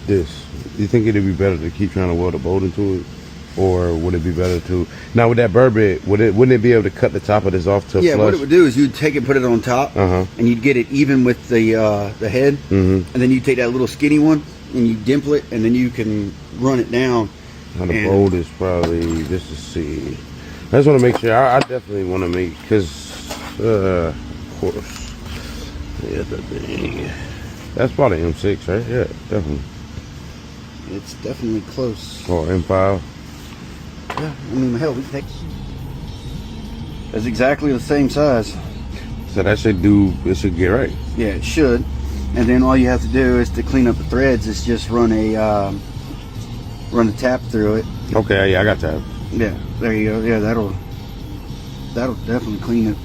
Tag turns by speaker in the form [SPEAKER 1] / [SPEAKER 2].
[SPEAKER 1] this. You think it'd be better to keep trying to weld a bolt into it? Or would it be better to now with that burr bit? Wouldn't it be able to cut the top of this off to
[SPEAKER 2] yeah,
[SPEAKER 1] flush?
[SPEAKER 2] what it would do is you'd take it, put it on top, and you'd get it even with the head, and then you take that little skinny one and you dimple it, and then you can run it down.
[SPEAKER 1] Now the bolt is probably just to see. I just want to make sure. I definitely want to make because of course, yeah, the thing. That's probably M6, right? Yeah, definitely.
[SPEAKER 2] It's definitely close.
[SPEAKER 1] Or M5.
[SPEAKER 2] Yeah, I mean, hell, we can take. It's exactly the same size.
[SPEAKER 1] So that should do. It should get right.
[SPEAKER 2] Yeah, it should. And then all you have to do is to clean up the threads is just run a tap through it.
[SPEAKER 1] Okay, yeah, I got that.
[SPEAKER 2] Yeah, there you go. Yeah, that'll definitely clean it.